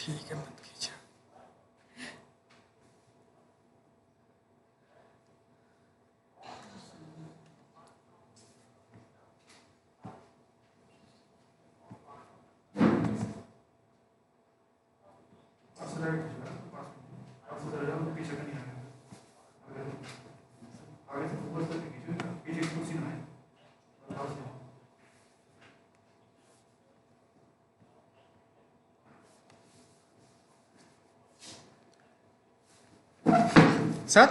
ठीक है, मत कीजिए। Sir,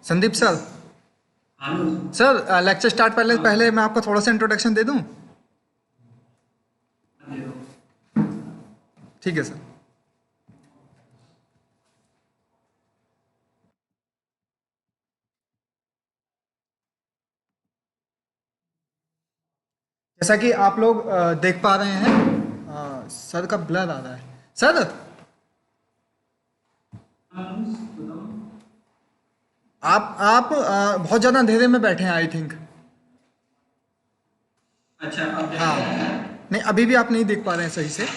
Sandeep sir. Sir, lecture start पहले पहले मैं आपको थोड़ा सा इंट्रोडक्शन दे दूं। ठीक है सर। जैसा कि आप लोग देख पा रहे हैं, सर का ब्लर आ रहा है। सर, आप बहुत ज़्यादा अंधेरे में बैठे हैं, आई थिंक। अच्छा, अब हाँ, नहीं अभी भी आप नहीं देख पा रहे हैं सही से।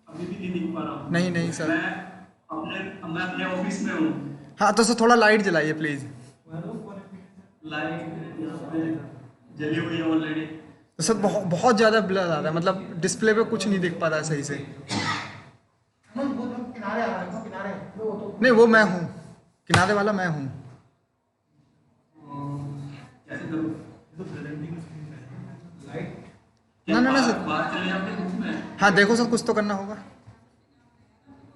अभी भी नहीं दिख पा रहा हूँ। नहीं नहीं सर। मैं अपने ऑफिस में हूँ। हाँ, तो सर थोड़ा लाइट जलाइए प्लीज़। लाइट यहाँ पे जली हुई है ऑलरेडी। तो सर बहुत बहुत ज़्यादा ब्लर आ रहा है, मतलब डिस्प्ले पे कुछ नहीं दिख पा रहा है सही से। नहीं, वो मैं हूँ, किनारे वाला मैं हूँ। कैसे करूँ? ना ना ना सर। बाहर चले जाओगे धूप में? हाँ देखो सर, कुछ तो करना होगा।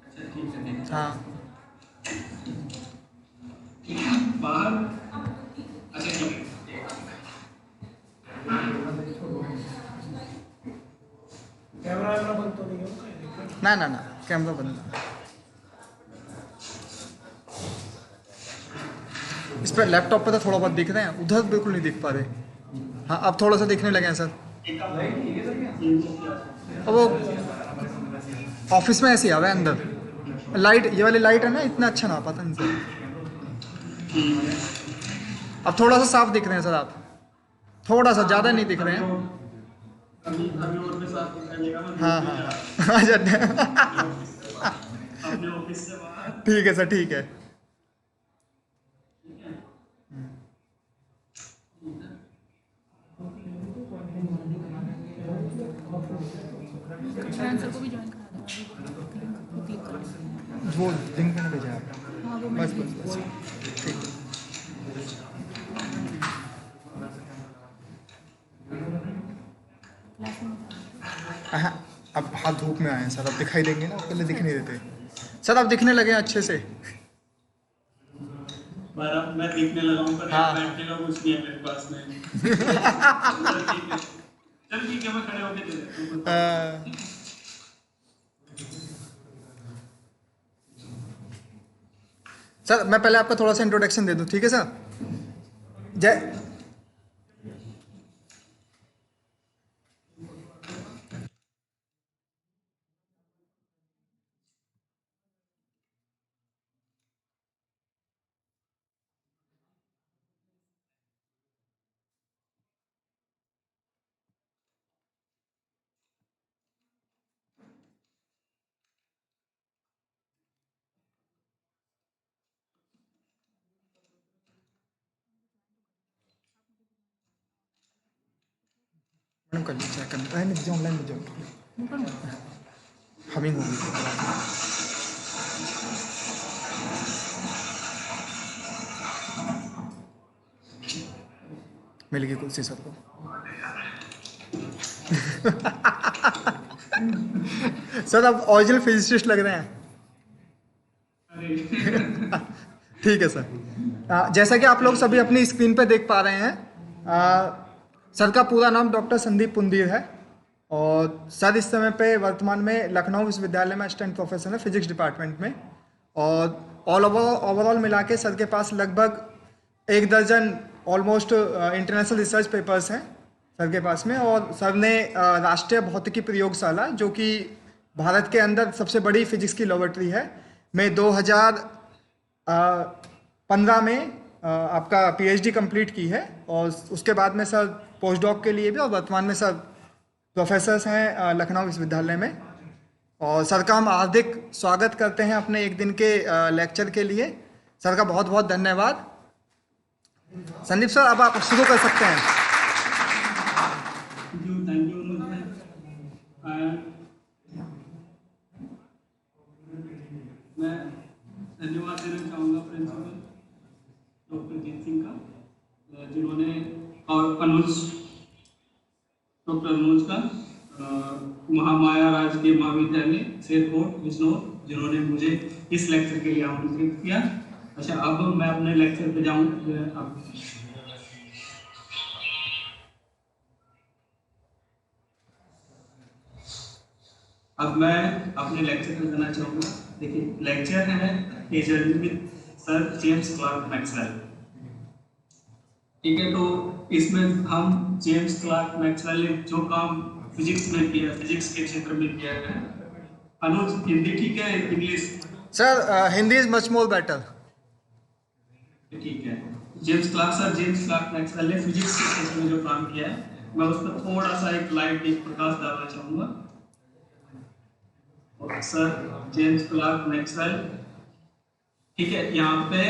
अच्छा ठीक है, ठीक हाँ है। बाहर अच्छा ठीक है। कैमरा वैमरा बंद तो नहीं होगा? ना ना ना, कैमरा बंद है। इस पर लैपटॉप पे तो थोड़ा बहुत दिख रहे हैं, उधर बिल्कुल नहीं दिख पा रहे। हाँ, अब थोड़ा सा दिखने लगे हैं सर। अब वो ऑफिस में ऐसे ही आ रहा है अंदर। लाइट, ये वाली लाइट है ना, इतना अच्छा ना पाता इनसे। अब थोड़ा सा साफ दिख रहे हैं सर आप, थोड़ा सा, ज़्यादा नहीं दिख रहे हैं। अभी अभी और भी साफ दिखाई देगा। मैं हाँ धूप में हाँ जा हाँ। अच्छा, रहा हूँ अपने ऑफिस से बाहर। ठीक है सर, ठीक है। फ्रीलांसर को भी ज्वाइन करा देना, क्लिक करो। वो लिंक मैंने भेजा है आपको। हाँ, वो बस मैंने बस बस, ठीक। क्लास में हाँ, अब हाथ धूप में आए हैं सर, अब दिखाई देंगे ना, पहले दिख नहीं देते। सर अब दिखने लगे हैं अच्छे से। पर अब मैं दिखने लगा हूँ, पर हाँ। बैठने का कुछ नहीं है मेरे पास में। चल ठीक है, मैं खड़े होके दे देता हूँ। सर मैं पहले आपको थोड़ा सा इंट्रोडक्शन दे दूं, ठीक है सर। जय। मैडम कर लीजिए, चेक करना है, मुझे ऑनलाइन भेजो। हमिंग हो गई। मिल गई कुर्सी सर को। सर अब ओरिजिनल फिजिसिस्ट लग रहे हैं। ठीक है सर। जैसा कि आप लोग सभी अपनी स्क्रीन पे देख पा रहे हैं, सर का पूरा नाम डॉक्टर संदीप पुंदीर है। और सर इस समय पे वर्तमान में लखनऊ विश्वविद्यालय में असिस्टेंट प्रोफेसर है फिजिक्स डिपार्टमेंट में। और ओवरऑल मिला के सर के पास लगभग 1 दर्जन ऑलमोस्ट इंटरनेशनल रिसर्च पेपर्स हैं सर के पास में। और सर ने राष्ट्रीय भौतिकी प्रयोगशाला, जो कि भारत के अंदर सबसे बड़ी फिजिक्स की लेबोरेटरी है, में 2015 में आपका पीएचडी कंप्लीट की है। और उसके बाद में सर पोस्ट डॉक के लिए भी, और वर्तमान में सर प्रोफेसर्स हैं लखनऊ विश्वविद्यालय में, और सर का हम हार्दिक स्वागत करते हैं अपने एक दिन के लेक्चर के लिए। सर का बहुत बहुत धन्यवाद। संदीप सर, अब आप शुरू कर सकते हैं। थैंक यू अनुज भाई। मैं धन्यवाद देना चाहूँगा प्रिंसिपल डॉक्टर जीत सिंह का, जिन्होंने और डॉक्टर अनुज का महामाया राजकीय महाविद्यालय शेरकोट बिजनौर, जिन्होंने मुझे इस लेक्चर के लिए आमंत्रित किया। अच्छा, अब मैं अपने लेक्चर पे जाऊँ। अब मैं अपने लेक्चर पे जाना चाहूँगा। देखिए, लेक्चर है a journey with sir James Clerk Maxwell. ठीक है, तो इसमें हम जेम्स क्लार्क मैक्सवेल ने जो काम फिजिक्स में किया, फिजिक्स के क्षेत्र में किया है। अनुज, हिंदी ठीक है, English? Sir Hindi is much more better. ठीक है। जेम्स क्लार्क मैक्सवेल ने फिजिक्स के क्षेत्र में जो काम किया है, मैं उस पर थोड़ा सा एक प्रकाश डालना चाहूँगा। सर जेम्स क्लार्क मैक्सवेल, ठीक है, यहाँ पे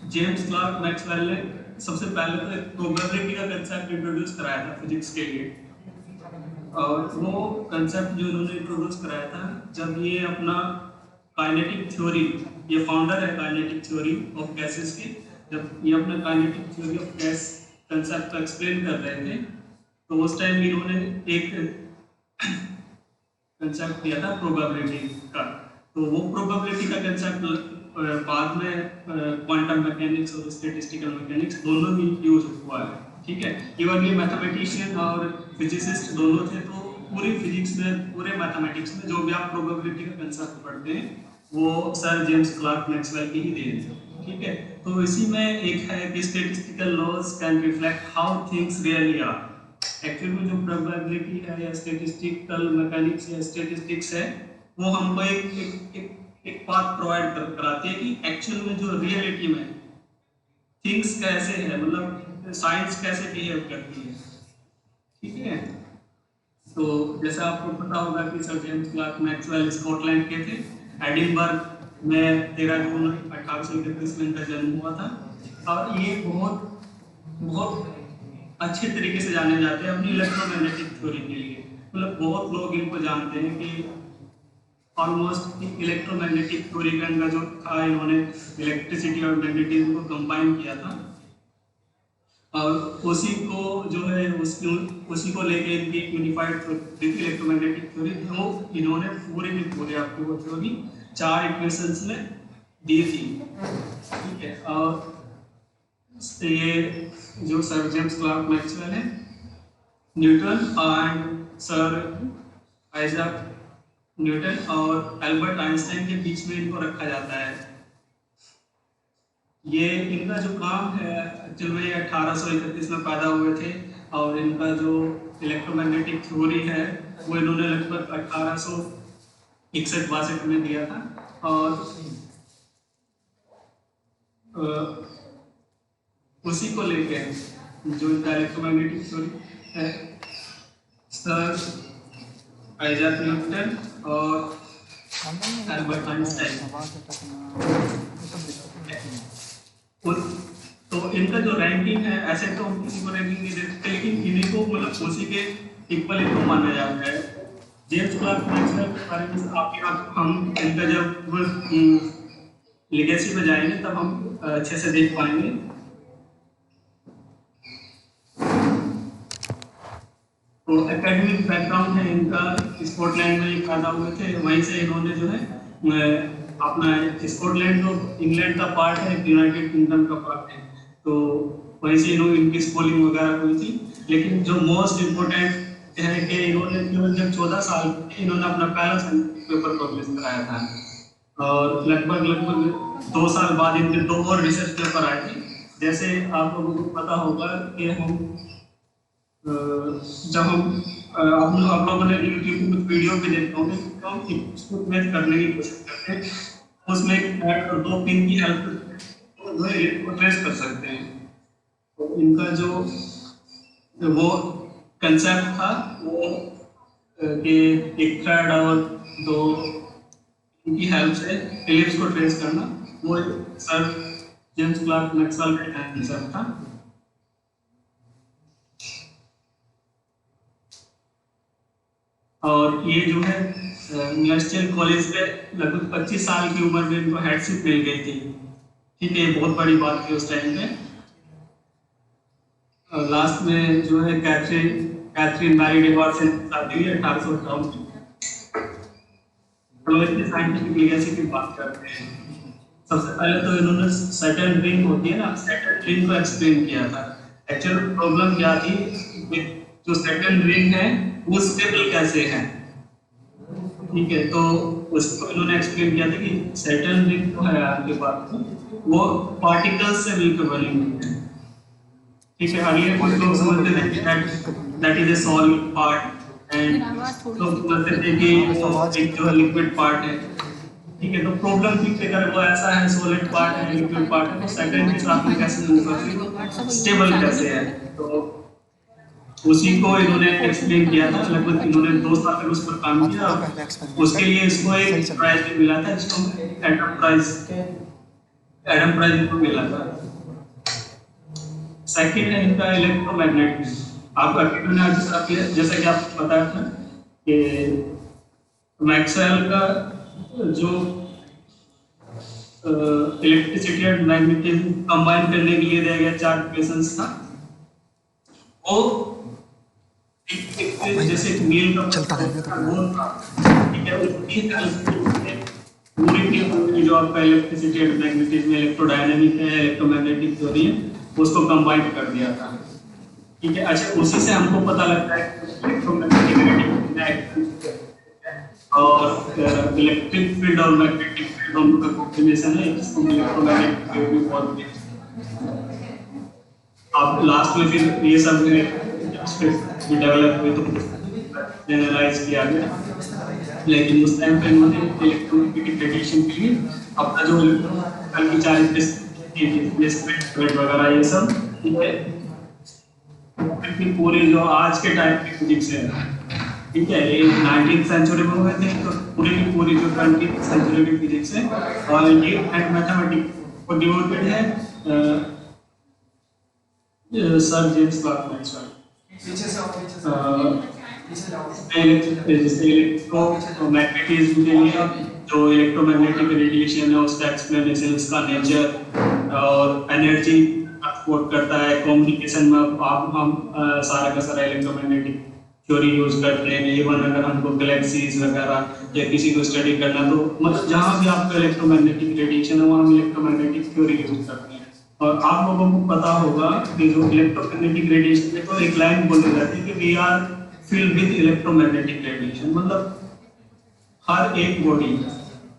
जेम्स क्लार्क मैक्सवेल ने सबसे पहले तो प्रोबेबिलिटी का कंसेप्ट इंट्रोड्यूस कराया था फिजिक्स के लिए। और वो कंसेप्ट जो इन्होंने इंट्रोड्यूस कराया था, जब ये अपना काइनेटिक थ्योरी, ये फाउंडर है काइनेटिक थ्योरी ऑफ गैसेस की, जब ये अपना kinetic theory of gas concept को एक्सप्लेन कर रहे थे, तो उस टाइम इन्होंने एक कंसेप्ट दिया था प्रोबेबिलिटी का। तो वो प्रोबेबिलिटी का कंसेप्ट बाद में क्वांटम मैकेनिक्स और स्टैटिस्टिकल मैकेनिक्स दोनों में यूज हुआ है। ठीक है, इवन ये मैथमेटिशियन और फिजिसिस्ट दोनों थे, तो पूरी फिजिक्स में, पूरे मैथमेटिक्स में जो भी आप प्रोबेबिलिटी का कंसेप्ट पढ़ते हैं, वो सर जेम्स क्लार्क मैक्सवेल की ही देन है। ठीक है, तो इसी में एक है कि statistical laws can reflect how things really are. Actual में जो प्रोबेबिलिटी है या स्टैटिस्टिकल मैकेनिक्स या स्टैटिस्टिक्स है, वो हमको एक बात प्रोवाइड कराती है कि एक्चुअल में जो रियलिटी में थिंग्स कैसे है, मतलब साइंस कैसे बिहेव करती है। ठीक है, तो जैसा आपको पता होगा कि sir James Clerk Maxwell Scotland के थे। एडिनबर्ग में 13 जून 1831 में इनका जन्म हुआ था। और ये बहुत अच्छे तरीके से जाने जाते हैं अपनी इलेक्ट्रोमैग्नेटिक थ्योरी के लिए। मतलब बहुत लोग इनको जानते हैं कि ऑलमोस्ट इलेक्ट्रोमैग्नेटिक थ्योरी का इनका जो था, इन्होंने इलेक्ट्रिसिटी और मैग्नेटिज्म को कंबाइन किया था, और उसी को जो है उसी को लेके इनकी यूनिफाइड इलेक्ट्रोमैग्नेटिक थ्योरी, जो इन्होंने पूरे आपको वो थ्योरी 4 इक्वेशंस में दी थी। ठीक है, और ये जो सर जेम्स क्लार्क मैक्सवेल है, Newton and sir Isaac Newton और एल्बर्ट आइंस्टाइन के बीच में इनको रखा जाता है। ये इनका जो काम है, एक्चुअल में 1831 में पैदा हुए थे, और इनका जो इलेक्ट्रोमैग्नेटिक थ्योरी है वो इन्होंने लगभग 1861-62 में दिया था। और उसी को लेके जो इनका इलेक्ट्रोमैग्नेटिक थ्योरी है, सर आइजैक न्यूटन और एल्बर्ट आइंस्टाइन, तो इनका जो रैंकिंग है, ऐसे तो हम किसी को रैंकिंग नहीं देते, लेकिन इन्हीं को मतलब उसी के इक्वल इनको माना जाता है। जेम्स क्लार्क मैक्सवेल के बारे में हम इनका जब लेगेसी में जाएंगे तब हम अच्छे से देख पाएंगे। तो एकेडमिक बैकग्राउंड है इनका, स्कॉटलैंड में पैदा हुए थे, वहीं से इन्होंने जो है अपना स्कॉटलैंड जो इंग्लैंड का पार्ट है, यूनाइटेड किंगडम का पार्ट है, तो वहीं से इनकी स्कूलिंग वगैरह हुई थी। लेकिन जो मोस्ट इम्पोर्टेंट है कि इन्होंने केवल जब 14 साल इन्होंने अपना पहला साइंटिफिक पेपर पब्लिश कराया था, और लगभग 2 साल बाद इनके 2 और रिसर्च पेपर आए थे। जैसे आप लोगों को पता होगा कि जब हम आप लोगों ने यूट्यूब पे कुछ वीडियो भी देखते होंगे, तो हम इसको मैच करने की कोशिश करते हैं, उसमें एक और 2 पिन की हेल्प को ट्रेस कर सकते हैं। तो इनका जो वो कंसेप्ट था, वो कि एक थ्रेड और दो इनकी हेल्प से एलिप्स को ट्रेस करना, वो सर जेम्स क्लार्क मैक्सवेल का आंसर था। और ये जो है यूनिवर्सिटी कॉलेज में लगभग 25 साल की उम्र में इनको हेडशिप मिल गई थी। ठीक है, बहुत बड़ी बात थी उस टाइम पे। और लास्ट में जो है कैथरीन मैरी डिवॉर्स से शादी हुई 1858 में। तो इसकी साइंटिफिक लीगेसी की बात करते हैं। सबसे पहले तो इन्होंने सैटर्न रिंग होती है ना, सैटर्न रिंग को एक्सप्लेन किया था। एक्चुअल प्रॉब्लम क्या थी, जो सैटर्न रिंग है वो स्टेबल कैसे है। ठीक है, तो उसको इन्होंने एक्सप्लेन किया था कि सैटर्न रिंग जो है आपके पास वो पार्टिकल्स से मिलकर बनी हुई है। ठीक है, अगले कुछ लोग समझते थे कि that is a solid part and लोग समझते थे कि वो एक जो लिक्विड पार्ट है। ठीक है, तो प्रॉब्लम थी कि अगर वो ऐसा है सॉलिड पार्ट है लिक्विड पार्ट है तो सैटर्न के साथ में कैसे मूव करती है, स्टेबल कैसे है। तो उसी को इन्होंने एक्सप्लेन किया था। लगभग इन्होंने 2 साल तक उस पर काम किया। उसके लिए इसको एक प्राइज भी मिला था, जिसको एडम प्राइज इनको मिला था। सेकंड है इनका इलेक्ट्रोमैग्नेटिज्म। आपको जैसा कि आपको बताया था कि मैक्सवेल का जो इलेक्ट्रिसिटी और मैग्नेटिज्म कंबाइन करने के लिए दिया गया 4 इक्वेशंस था, वो जैसे एक मील का चलता रहेगा वो था। ठीक है, उसकी पूरी की जो आपका इलेक्ट्रिसिटी एंड मैग्नेटिज्म इलेक्ट्रोडायनामिक है, इलेक्ट्रोमैग्नेटिक थ्योरी है, उसको कंबाइन कर दिया था। ठीक है, अच्छा उसी से हमको पता लगता है इलेक्ट्रोमैग्नेटिक और इलेक्ट्रिक फील्ड और मैग्नेटिक फील्ड दोनों का कॉम्बिनेशन है, जिसको इलेक्ट्रोमैग्नेटिक थ्योरी बोलते हैं। अब लास्ट में फिर ये सब डेवलप हुए तो जनरलाइज किया गया, लेकिन उस टाइम पे इन्होंने इलेक्ट्रोमैग्नेटिक रेडिएशन के लिए अपना जो कल की 40 वगैरह ये सब, ठीक है, क्योंकि पूरी जो आज के टाइम की फिजिक्स है, ठीक है, ये 19th सेंचुरी में हुए थे, तो पूरी की पूरी जो 20th सेंचुरी की फिजिक्स है और ये एंड मैथमेटिक्स को डिवोटेड है sir James Clerk Maxwell. Electromagnetism के लिए जो इलेक्ट्रोमैग्नेटिक रेडिएशन है उसका एक्सप्लेनेशन, उसका नेचर और एनर्जी एक्सपोर्ट करता है। कम्युनिकेशन में हम सारा का सारा इलेक्ट्रोमैग्नेटिक थ्योरी यूज करते हैं। इवन अगर हमको गैलेक्सीज वगैरह या किसी को स्टडी करना तो मतलब जहाँ भी आपका इलेक्ट्रोमैग्नेटिक रेडिएशन है वहाँ हम इलेक्ट्रोमैग्नेटिक थ्योरी यूज करते हैं। और आप लोगों को पता होगा कि जो इलेक्ट्रोमैग्नेटिक रेडिएशन है तो एक लाइन बोली जाती है कि we are filled with electromagnetic radiation, मतलब हर एक बॉडी,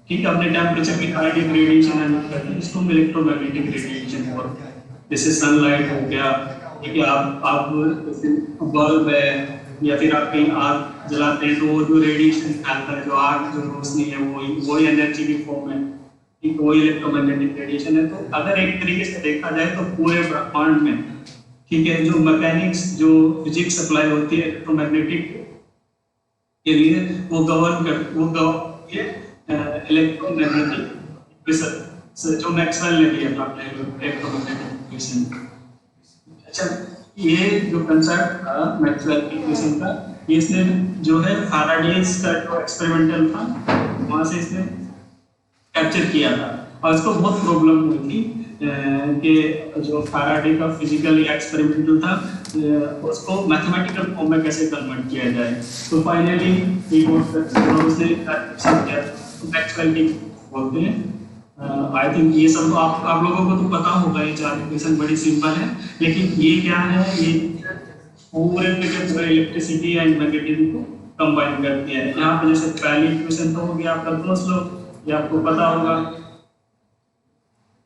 ठीक है, अपने टेम्परेचर की काइनेटिक रेडिएशन एमिट करती है, इसको हम इलेक्ट्रोमैग्नेटिक रेडिएशन बोलते हैं। जैसे सनलाइट हो गया, ठीक है, आप बल्ब है या फिर आप कहीं आग जलाते हैं तो वो जो रेडिएशन निकलता है, जो आग जो रोशनी है वही एनर्जी की फॉर्म है, ठीक, वही इलेक्ट्रोमैग्नेटिक रेडिएशन है। तो अगर एक तरीके से देखा जाए तो पूरे ब्रह्मांड में, ठीक है, जो मैकेनिक्स जो फिजिक्स अप्लाई होती है इलेक्ट्रोमैग्नेटिक के लिए वो इलेक्ट्रोमैग्नेटिक जो मैक्सवेल ने दिया था अपने इलेक्ट्रोमैग्नेटिक इक्वेशन। अच्छा, ये जो कंसेप्ट था मैक्सवेल की इक्वेशन का, इसने जो है फैराडेज का जो एक्सपेरिमेंटल था वहां से इसने कैप्चर किया था। और इसको बहुत प्रॉब्लम हुई थी कि जो फैराडे का फिजिकल एक्सपेरिमेंटल था उसको मैथमेटिकल फॉर्म में कैसे कन्वर्ट किया जाए। तो फाइनली उसने मैक्सवेल की बोलते हैं। आई थिंक ये सब तो आप लोगों को तो पता होगा, ये 4 इक्वेशन बड़ी सिंपल है, लेकिन ये क्या है, ये पूरे इलेक्ट्रिसिटी एंड मैग्नेटिज्म को कंबाइन करती है। यहाँ पे जैसे पहली इक्वेशन तो हो गया आपका दोस्त लोग, ये आपको पता होगा,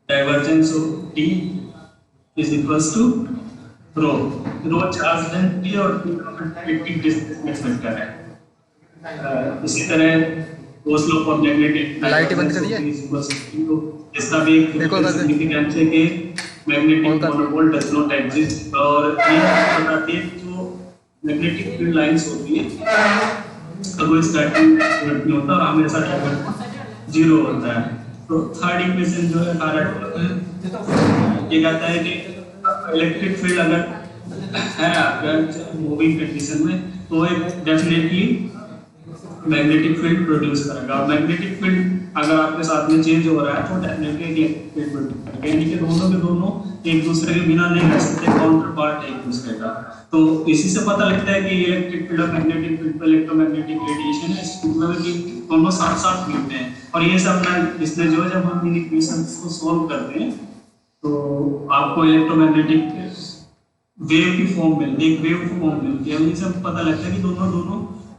divergence of D is equals to rho charge density और इलेक्ट्रिक डिस्प्लेसमेंट वेक्टर है। इसी तरह दोस्त फॉर मैग्नेटिक लाइट बंद करिए, इसका भी एक सिग्निफिकेंस है कि magnetic monopole does not exist. और ये बताती है जो मैग्नेटिक फील्ड लाइंस होती है का कोई स्टैटिक नहीं होता और हमेशा जीरो होता है। तो थर्ड इक्वेशन जो है ये कहता है कि इलेक्ट्रिक फील्ड अगर है आपका मूविंग कंडीशन में तो एक डेफिनेटली मैग्नेटिक फील्ड प्रोड्यूस करेगा, और मैग्नेटिक फील्ड अगर आपके साथ में चेंज हो रहा है तो डेफिनेटली इलेक्ट्रिक फील्ड प्रोड्यूस करेगा। यानी कि दोनों के दोनों एक दूसरे के बिना नहीं रह सकते, काउंटर पार्ट है एक दूसरे का। तो इसी से पता लगता है कि इलेक्ट्रिक फील्ड और मैग्नेटिक फील्ड पर इलेक्ट्रोमैग्नेटिक रेडिएशन है, इसका मतलब है कि दोनों साथ साथ मिलते हैं। और ये सब ना इसमें जो जब हम इन इक्वेशंस को सॉल्व करते हैं तो आपको इलेक्ट्रोमैग्नेटिक वेव की फॉर्म मिलती है, एक वेव की फॉर्म मिलती है। इससे पता लगता है कि दोनों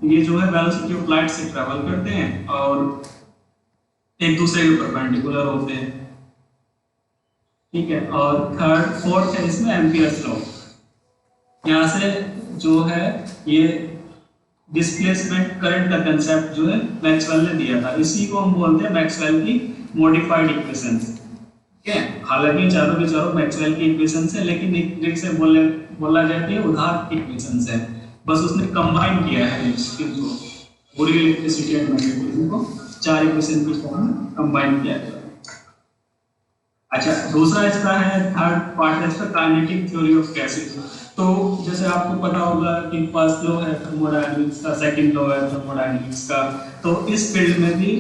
ये जो है वेलोसिटी ऑफ लाइट से ट्रैवल करते हैं और एक दूसरे के परपेंडिकुलर होते हैं। ठीक है, और फोर्थ है इसमें एम्पियर्स लॉ। यहाँ से जो है ये डिस्प्लेसमेंट करंट का कंसेप्ट जो है मैक्सवेल ने दिया था, इसी को हम बोलते हैं मैक्सवेल की मॉडिफाइड इक्वेशंस। ठीक है, हालांकि चारों के चारों मैक्सवेल की इक्वेशंस है, लेकिन एक तरीके से बोला जाए तो ये उधार इक्वेशंस है, बस उसने कंबाइन किया है इसको, पूरी इलेक्ट्रिसिटी एंड मैग्नेटिज्म को चार इक्वेशन की फॉर्म में कंबाइन किया गया। अच्छा, दूसरा इसका है थर्ड पार्ट है इसका काइनेटिक थ्योरी ऑफ गैसेस। तो जैसे आपको पता होगा कि फर्स्ट लॉ है थर्मोडायनामिक्स का, सेकंड लॉ है थर्मोडायनामिक्स का। तो इस फील्ड में भी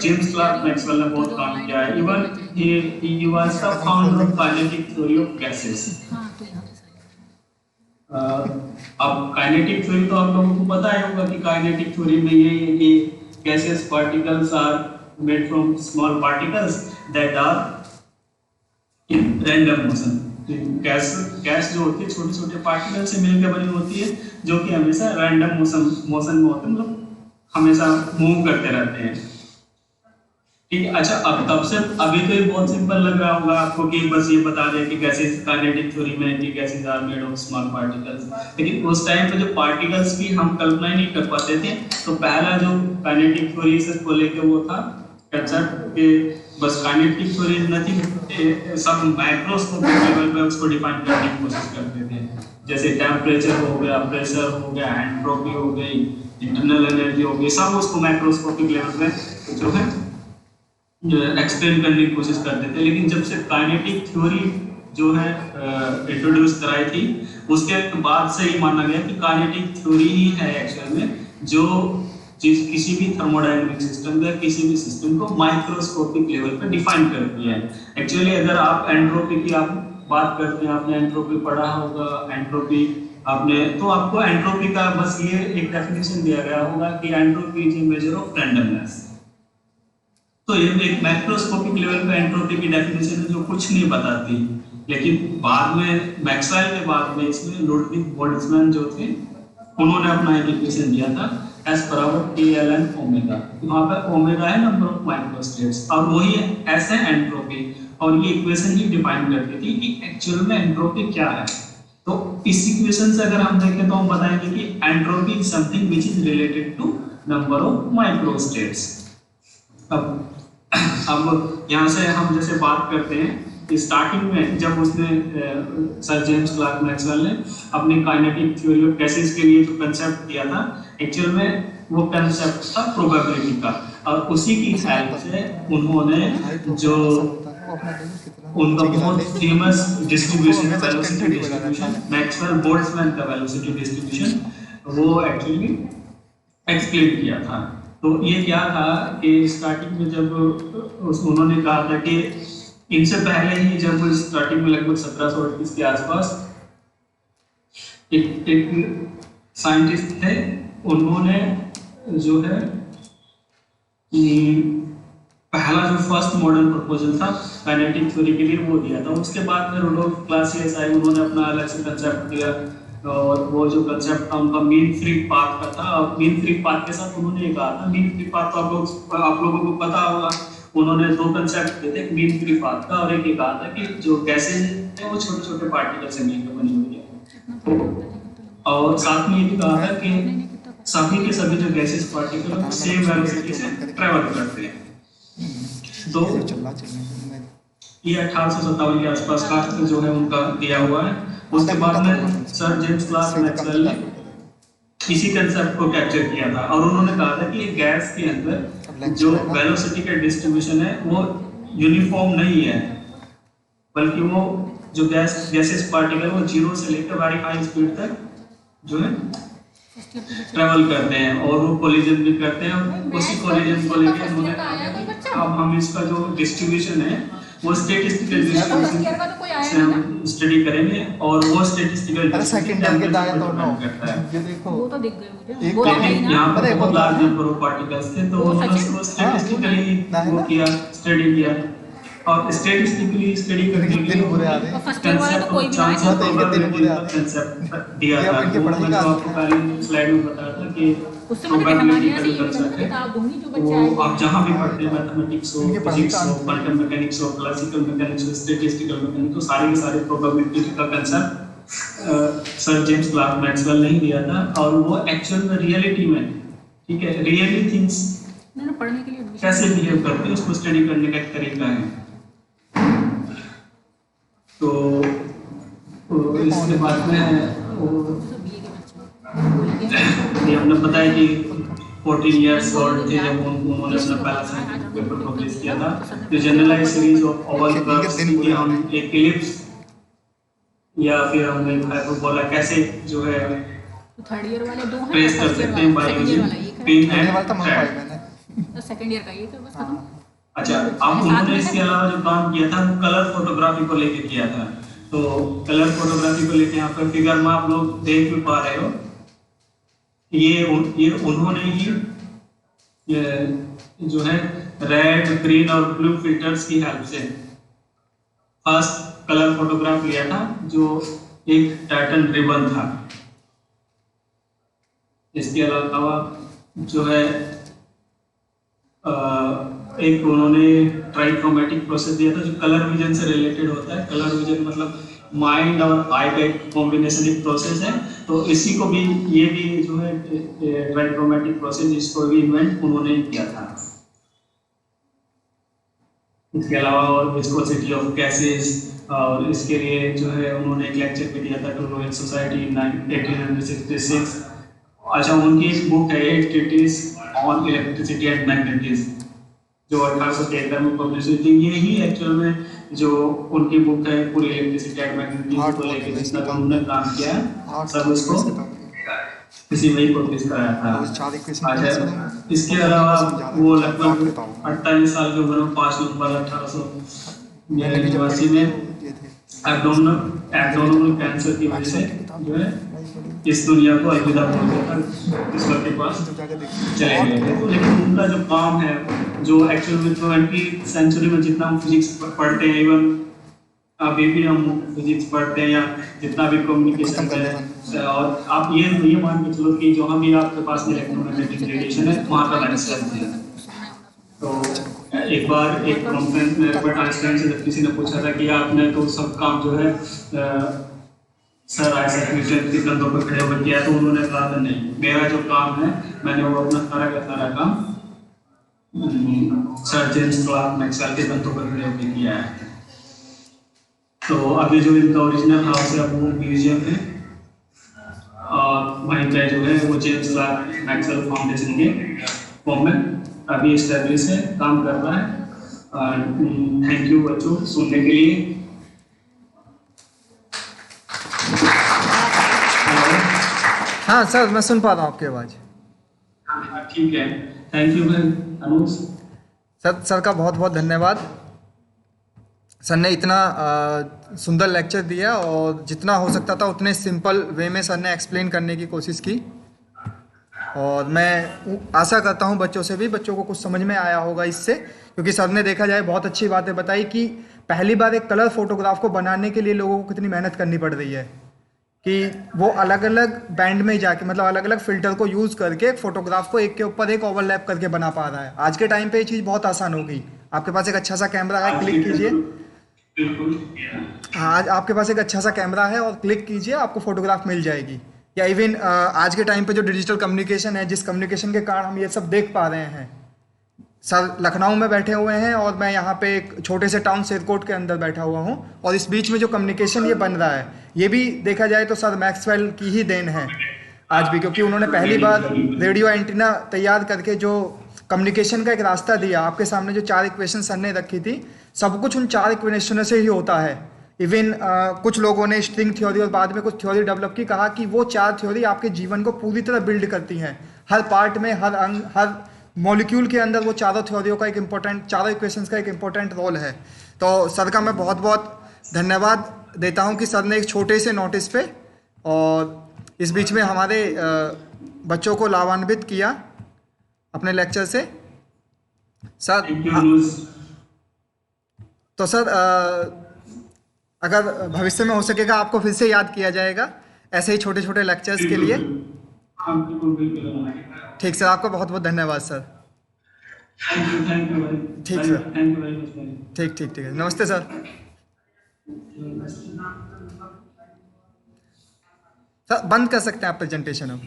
जेम्स क्लार्क मैक्सवेल ने बहुत काम किया है। Even he was the founder of kinetic theory of gases. अब काइनेटिक थ्योरी तो आप लोगों को पता ही होगा कि काइनेटिक थ्योरी में ये है कि gaseous particles are made from small particles that are in random motion। Gas जो होती है छोटे छोटे पार्टिकल से मिलकर बनी होती है, जो कि हमेशा रैंडम मोशन में होते हैं, मतलब हमेशा मूव करते रहते हैं। ठीक है, अच्छा अब तब से अभी तो ये बहुत सिंपल लग रहा होगा आपको कि बस ये बता दें कि गैसेस काइनेटिक थ्योरी में कि gases are made of small particles, लेकिन उस टाइम पे जो पार्टिकल्स की हम कल्पना ही नहीं कर पाते थे। तो पहला जो काइनेटिक थ्योरी से को लेके वो था कंसेप्ट के बस काइनेटिक थ्योरी नथिंग, सब माइक्रोस्कोपिक लेवल पे उसको डिफाइन करने की कोशिश करते थे। जैसे टेम्परेचर हो गया, प्रेशर हो गया, एंट्रोपी हो गई, इंटरनल एनर्जी हो गई, सब उसको माइक्रोस्कोपिक लेवल पे जो है एक्सप्लेन करने की कोशिश करते थे। लेकिन जब से काइनेटिक थ्योरी जो है इंट्रोड्यूस कराई थी, उसके बाद से ही माना गया कि काइनेटिक थ्योरी ही है एक्चुअल में जो किसी भी थर्मोडायनामिक सिस्टम या किसी भी सिस्टम को माइक्रोस्कोपिक लेवल पे डिफाइन करती है। एक्चुअली अगर आप एंट्रोपी की आप बात करते हैं, आपने एंट्रोपी पढ़ा होगा, एंट्रोपी आपने, तो आपको एंट्रोपी का बस ये एक डेफिनेशन दिया गया होगा कि entropy is a measure of randomness. तो ये एक माइक्रोस्कोपिक लेवल पे एंट्रोपी की डेफिनेशन है जो कुछ नहीं बताती। लेकिन बाद में मैक्सवेल के बाद में इसमें लुडविग बोल्ट्जमैन जो थे, उन्होंने अपना एक इक्वेशन दिया था S बराबर KLN ओमेगा। वहाँ पे ओमेगा है नंबर ऑफ माइक्रोस्टेट्स और वही S है एंट्रोपी, और ये इक्वेशन ही डिफाइन करती थी कि एक्चुअल में एंट्रोपी क्या है। तो इस इक्वेशन से अगर हम देखें तो हम बताएंगे कि entropy is something which is related to number of microstates. अब यहाँ से हम जैसे बात करते हैं, स्टार्टिंग में जब उसने सर जेम्स क्लार्क मैक्सवेल ने अपनी काइनेटिक थ्योरी ऑफ गैसेस के लिए जो कंसेप्ट दिया था, एक्चुअल में वो कंसेप्ट था प्रोबेबिलिटी का, और उसी की हेल्प से उन्होंने जो उनका बहुत फेमस डिस्ट्रीब्यूशन है वेलोसिटी डिस्ट्रीब्यूशन, मैक्सवेल बोल्ट्जमैन का वेलोसिटी डिस्ट्रीब्यूशन, वो एक्चुअली एक्सप्लेन किया था। तो ये क्या था कि स्टार्टिंग में जब उन्होंने कहा था कि इनसे पहले ही जब स्टार्टिंग में लगभग 1738 के आसपास एक साइंटिस्ट थे, उन्होंने जो है पहला जो फर्स्ट मॉडर्न प्रपोजल था काइनेटिक थ्योरी के लिए वो दिया था। उसके बाद में रुडोल्फ क्लासियस आए, उन्होंने अपना अलग से कंसेप्ट दिया, और वो जो कंसेप्ट था उनका मीन फ्री पाथ का था। और मीन फ्री पाथ के साथ उन्होंने ये कहा था, मीन फ्री पाथ तो आप लोगों को पता होगा, उन्होंने दो कंसेप्ट दिए थे, एक मीन फ्री पाथ का और एक ये कहा था कि जो गैसेज है वो छोटे छोटे पार्टिकल से मिलकर बनी हुई है। और साथ में ये भी कहा था कि सभी के सभी जो गैसेज पार्टिकल है सेम वेलोसिटी से ट्रैवल करते हैं। तो ये 1857 के आसपास का जो है उनका दिया हुआ है। उसके बाद में सर जेम्स क्लार्क मैक्सवेल ने इसी कंसेप्ट को कैप्चर किया था और उन्होंने कहा था कि गैस के अंदर जो वेलोसिटी का डिस्ट्रीब्यूशन है वो यूनिफॉर्म नहीं है, बल्कि वो जो गैसेस पार्टिकल वो जीरो से लेकर बड़ी हाई स्पीड तक जो है ट्रेवल करते हैं और वो कोलिजन भी करते हैं। और उसी कोलिजन को लेकर उन्होंने कहा कि अब हम इसका जो डिस्ट्रीब्यूशन है वो स्टैटिस्टिकल डिस्ट्रीब्यूशन से हम स्टडी करेंगे और वो स्टैटिस्टिकल सेकंड दाएं तोड़ना करता है। ये देखो वो तो दिख गए मुझे, एक वो तो है ही लेकिन ना। यहाँ पर बहुत लार्ज नंबर ऑफ पार्टिकल्स थे तो उन्होंने उसको स्टैटिस्टिकली वो किया, स्टडी किया और स्टैटिस्टिकली स्टडी करने के दिन बुरे आ लिए रहे हैं। फर्स्ट ईयर वाला तो कोई भी चांस ना ऑफ इनके दिन बुरे आ रहे हैं। कंसेप्ट दिया ये अब था। इनकी वो पढ़ाई मैं का जो आपको पहले स्लाइड में बताया था कि उससे मुझे हमारे प्रोबेबिलिटी यहाँ का से जो ये भी कंसेप्ट है किताब दूंगी जो बच्चे वो आएंगे। आप जहाँ भी पढ़ते हैं मैथमेटिक्स हो, इनकी पढ़ाई फिजिक्स का हो, अंत क्वांटम मैकेनिक्स हो, क्लासिकल मैकेनिक्स हो, स्टैटिस्टिकल मैकेनिक्स हो, सारे के सारे प्रोबेबिलिटी का concept sir James Clerk Maxwell ने ही दिया था और वो एक्चुअल में रियलिटी में, ठीक है, रियली थिंग्स मैंने पढ़ने के लिए admission कैसे लिया। बिहेव करते हैं उसको स्टडी करने का एक तरीका है। तो इसके बाद में सब BA के बच्चे ये हमने बताया कि 14 इयर्स ओल्ड थे जब उन्होंने अपना पहला साइंटिफिक पेपर पब्लिश किया था। तो generalise series of oval curves कि हम एक इलिप्स या फिर हम एक हाइपरबोला कैसे जो है तो थर्ड ईयर वाले दो हैं, ट्रेस कर फर्स्ट ईयर सकते हैं वाला, बाय सेकंड ईयर यूजिंग वाला एक है, पिन ये वाला तो एंड मंग पाई थ्रेड। मैंने। तो सेकंड ईयर का ये तो बस खत्म। अच्छा, अब उन्होंने इसके अलावा जो काम किया था वो कलर फोटोग्राफी को लेके किया था। तो कलर फोटोग्राफी को लेके यहाँ पर फिगर में आप लोग देख भी पा रहे हो, ये उन्होंने ही जो है रेड, ग्रीन और ब्लू फिल्टर्स की हेल्प से फर्स्ट कलर फोटोग्राफ लिया था जो एक टाइटन रिबन था। इसके अलावा जो है एक उन्होंने ट्राइक्रोमेटिक प्रोसेस दिया था जो कलर विजन से रिलेटेड होता है। कलर विजन मतलब माइंड और आई का एक कॉम्बिनेशन एक प्रोसेस है। तो इसी को भी ये भी जो है ट्राइक्रोमेटिक प्रोसेस इसको भी इन्वेंट उन्होंने किया था। इसके अलावा और विस्कोसिटी ऑफ गैसेस और इसके लिए जो है उन्होंने एक लेक्चर भी दिया था टू रॉयल सोसाइटी इन 1866। अच्छा, उनकी एक बुक है 8 treatise on electricity and magnetism जो 1873 में पब्लिश हुई थी। ये ही एक्चुअल में जो उनकी बुक है पूरी इलेक्ट्रिसिटी एंड मैग्नेटिज्म को लेकर जितना भी उन्होंने काम किया है सब उसको इसी में ही पब्लिश कराया था। अच्छा, इसके अलावा वो लगभग 48 साल के उम्र में 5 नवंबर 1889 में एब्डोमिनल कैंसर की वजह से जो है इस दुनिया को अलविदा बोल दिया था, ईश्वर के पास चले गए थे। लेकिन उनका जो काम है जो एक्चुअल में 20वीं सेंचुरी में जितना हम फिजिक्स पढ़ते हैं, इवन अभी भी हम फिजिक्स पढ़ते हैं या जितना भी कम्युनिकेशन है, और आप ये मान के चलो कि जो हम भी आपके पास इलेक्ट्रोमैग्नेटिक रेडिएशन है वहाँ का मैनेजमेंट है। तो एक बार एक कॉन्फ्रेंस में एल्बर्ट आइंस्टाइन से जब किसी ने पूछा था कि आपने तो सब काम जो है सर आइजैक न्यूटन के कंधों पर खड़े होकर किया, तो उन्होंने कहा था नहीं, मेरा जो काम है मैंने वो अपना सारा का सारा काम सर जेम्स क्लार्क मैक्सवेल के कंधों पर खड़े होकर किया है। तो अभी जो इनका ओरिजिनल हाउस है वो म्यूजियम है और वहीं पे जो है वो जेम्स क्लार्क मैक्सवेल फाउंडेशन के फॉर्म में अभी एस्टेब्लिश है, काम कर रहा है। थैंक यू बच्चों सुनने के लिए। हाँ सर, मैं सुन पा रहा हूँ आपकी आवाज़। ठीक है, थैंक यू अनुज। सर का बहुत बहुत धन्यवाद। सर ने इतना सुंदर लेक्चर दिया और जितना हो सकता था उतने सिंपल वे में सर ने एक्सप्लेन करने की कोशिश की, और मैं आशा करता हूँ बच्चों को कुछ समझ में आया होगा इससे, क्योंकि सर ने देखा जाए बहुत अच्छी बातें बताई कि पहली बार एक कलर फोटोग्राफ को बनाने के लिए लोगों को कितनी मेहनत करनी पड़ रही है कि वो अलग अलग बैंड में जाके मतलब अलग अलग फिल्टर को यूज़ करके एक फोटोग्राफ को एक के ऊपर एक ओवरलैप करके बना पा रहा है। आज के टाइम पे ये चीज़ बहुत आसान हो गई। आपके पास एक अच्छा सा कैमरा है, क्लिक कीजिए। आज आपके पास एक अच्छा सा कैमरा है और क्लिक कीजिए, आपको फोटोग्राफ मिल जाएगी। या इवन आज के टाइम पे जो डिजिटल कम्युनिकेशन है, जिस कम्युनिकेशन के कारण हम ये सब देख पा रहे हैं। सर लखनऊ में बैठे हुए हैं और मैं यहाँ पे एक छोटे से टाउन शेरकोट के अंदर बैठा हुआ हूँ, और इस बीच में जो कम्युनिकेशन ये बन रहा है ये भी देखा जाए तो सर मैक्सवेल की ही देन है। आज भी, क्योंकि उन्होंने पहली बार रेडियो एंटीना तैयार करके जो कम्युनिकेशन का एक रास्ता दिया। आपके सामने जो 4 इक्वेशन सर ने रखी थी, सब कुछ उन 4 इक्वेशनों से ही होता है। इवन कुछ लोगों ने स्ट्रिंग थ्योरी और बाद में कुछ थ्योरी डेवलप की, कहा कि वो 4 थ्योरी आपके जीवन को पूरी तरह बिल्ड करती हैं। हर पार्ट में, हर अंग, हर मॉलिक्यूल के अंदर वो चारों थ्योरियों का एक इम्पोर्टेंट, चारों इक्वेशंस का एक इम्पोर्टेंट रोल है। तो सर का मैं बहुत बहुत धन्यवाद देता हूँ कि सर ने एक छोटे से नोटिस पे और इस बीच में हमारे बच्चों को लाभान्वित किया अपने लेक्चर से। सर थैंक यू अनुज। तो सर अगर भविष्य में हो सकेगा आपको फिर से याद किया जाएगा ऐसे ही छोटे छोटे लेक्चर्स के लिए। हाँ बिल्कुल बिल्कुल। ठीक सर, आपका बहुत बहुत धन्यवाद सर। थैंक यू भाई। ठीक sir. Thank you very much भाई। ठीक ठीक ठीक है, नमस्ते सर। सर बंद कर सकते हैं आप प्रेजेंटेशन अब।